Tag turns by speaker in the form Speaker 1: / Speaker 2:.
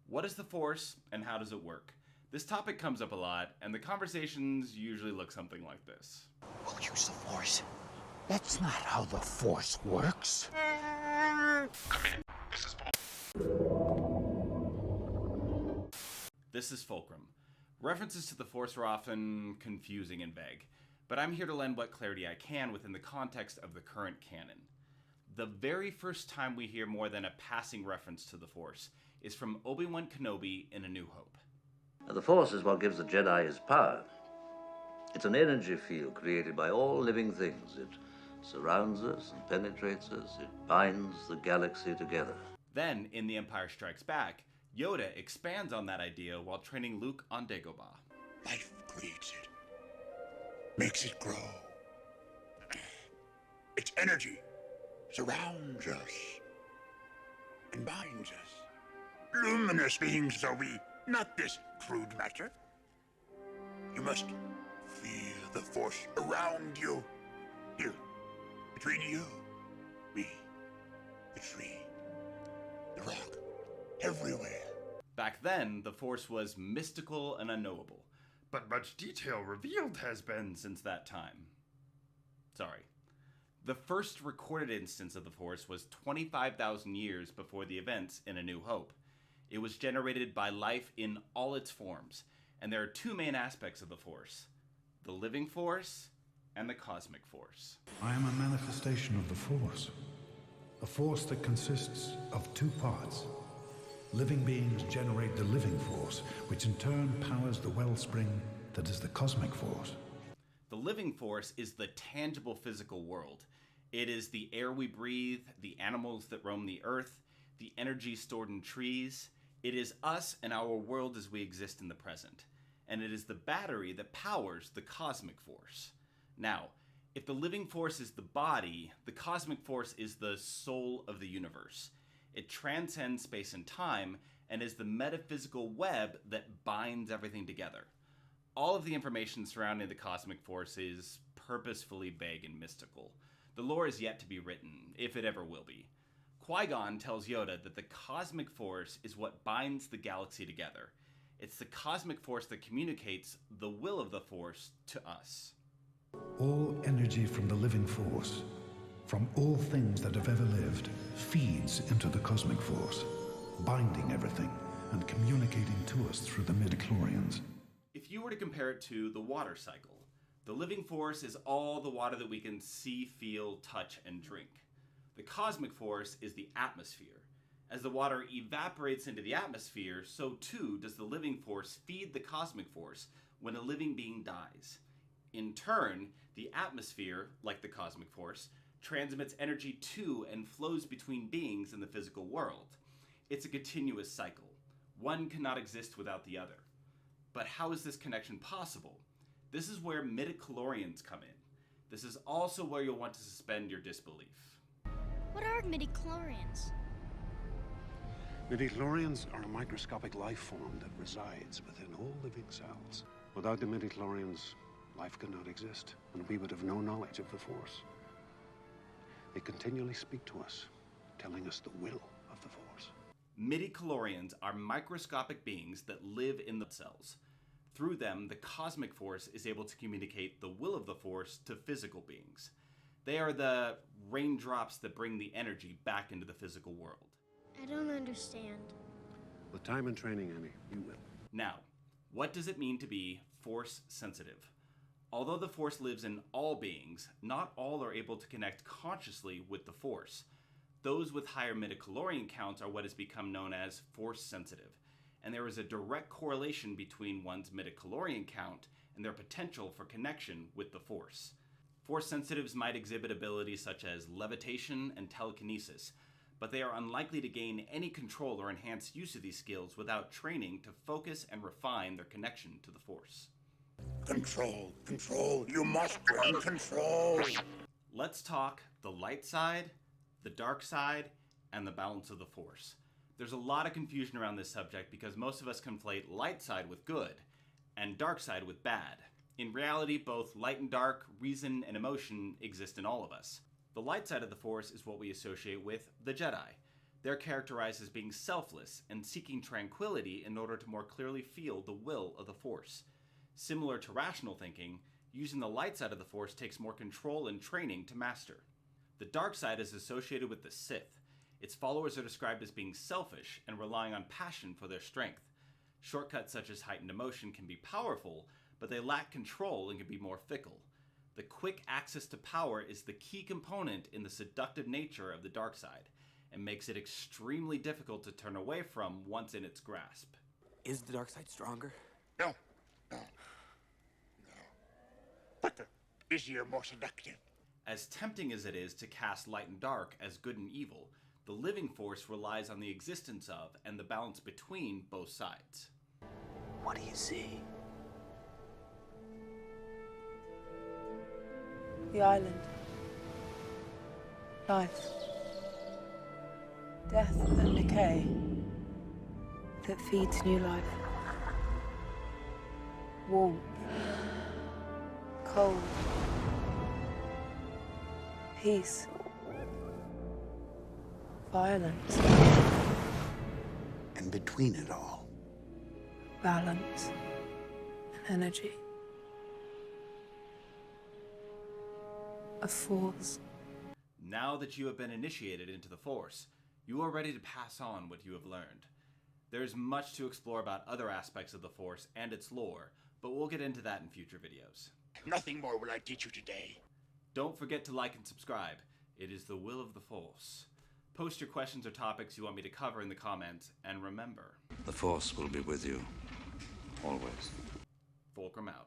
Speaker 1: What is the Force and how does it work? This topic comes up a lot, and the conversations usually look something like this.
Speaker 2: We'll use the Force. That's not how the Force works.
Speaker 3: Come in.
Speaker 1: This is Fulcrum. References to the Force are often confusing and vague, but I'm here to lend what clarity I can within the context of the current canon. The very first time we hear more than a passing reference to the Force is from Obi-Wan Kenobi in A New Hope.
Speaker 4: The Force is what gives the Jedi his power. It's an energy field created by all living things. It surrounds us and penetrates us. It binds the galaxy together.
Speaker 1: Then, in The Empire Strikes Back, Yoda expands on that idea while training Luke on Dagobah.
Speaker 3: Life creates it. Makes it grow. Its energy surrounds us and binds us. Luminous beings are we, not this crude matter. You must feel the Force around you. Here, between you, me, the tree, the rock, everywhere.
Speaker 1: Back then, the Force was mystical and unknowable, but much detail revealed has been since that time. Sorry. The first recorded instance of the Force was 25,000 years before the events in A New Hope. It was generated by life in all its forms, and there are two main aspects of the Force: the living Force and the cosmic Force.
Speaker 5: I am a manifestation of the Force. A force that consists of two parts. Living beings generate the living Force, which in turn powers the wellspring that is the cosmic Force.
Speaker 1: The living Force is the tangible physical world. It is the air we breathe, the animals that roam the earth, the energy stored in trees. It is us and our world as we exist in the present. And it is the battery that powers the cosmic Force. Now, if the living Force is the body, the cosmic Force is the soul of the universe. It transcends space and time and is the metaphysical web that binds everything together. All of the information surrounding the cosmic Force is purposefully vague and mystical. The lore is yet to be written, if it ever will be. Qui-Gon tells Yoda that the cosmic Force is what binds the galaxy together. It's the cosmic Force that communicates the will of the Force to us.
Speaker 5: All energy from the living Force, from all things that have ever lived, feeds into the cosmic Force, binding everything and communicating to us through the midichlorians.
Speaker 1: If you were to compare it to the water cycle, the living Force is all the water that we can see, feel, touch, and drink. The cosmic Force is the atmosphere. As the water evaporates into the atmosphere, so too does the living Force feed the cosmic Force when a living being dies. In turn, the atmosphere, like the cosmic Force, transmits energy to and flows between beings in the physical world. It's a continuous cycle. One cannot exist without the other. But how is this connection possible? This is where midichlorians come in. This is also where you'll want to suspend your disbelief.
Speaker 6: What are midichlorians?
Speaker 7: Midichlorians are a microscopic life form that resides within all living cells. Without the midichlorians, life could not exist, and we would have no knowledge of the Force. They continually speak to us, telling us the will of the Force.
Speaker 1: Midichlorians are microscopic beings that live in the cells. Through them, the cosmic Force is able to communicate the will of the Force to physical beings. They are the raindrops that bring the energy back into the physical world.
Speaker 6: I don't understand.
Speaker 7: With time and training, Annie, you will.
Speaker 1: Now, what does it mean to be Force sensitive? Although the Force lives in all beings, not all are able to connect consciously with the Force. Those with higher midichlorian counts are what has become known as Force sensitive, and there is a direct correlation between one's midichlorian count and their potential for connection with the Force. Force sensitives might exhibit abilities such as levitation and telekinesis, but they are unlikely to gain any control or enhanced use of these skills without training to focus and refine their connection to the Force.
Speaker 3: Control, control, you must learn control.
Speaker 1: Let's talk the light side, the dark side, and the balance of the Force. There's a lot of confusion around this subject because most of us conflate light side with good and dark side with bad. In reality, both light and dark, reason and emotion exist in all of us. The light side of the Force is what we associate with the Jedi. They're characterized as being selfless and seeking tranquility in order to more clearly feel the will of the Force. Similar to rational thinking, using the light side of the Force takes more control and training to master. The dark side is associated with the Sith. Its followers are described as being selfish and relying on passion for their strength. Shortcuts such as heightened emotion can be powerful, but they lack control and can be more fickle. The quick access to power is the key component in the seductive nature of the dark side, and makes it extremely difficult to turn away from once in its grasp.
Speaker 8: Is the dark side stronger?
Speaker 3: No. But easier, more seductive.
Speaker 1: As tempting as it is to cast light and dark as good and evil, the living force relies on the existence of and the balance between both sides.
Speaker 8: What do you see?
Speaker 9: The island. Life. Death and decay that feeds new life. Warmth. Cold. Peace. Violence.
Speaker 2: And between it all,
Speaker 9: Balance. And energy. A force.
Speaker 1: Now that you have been initiated into the Force, you are ready to pass on what you have learned. There is much to explore about other aspects of the Force and its lore, but we'll get into that in future videos.
Speaker 3: Nothing more will I teach you today.
Speaker 1: Don't forget to like and subscribe. It is the will of the Force. Post your questions or topics you want me to cover in the comments, and remember,
Speaker 4: The Force will be with you, always.
Speaker 1: Fulcrum out.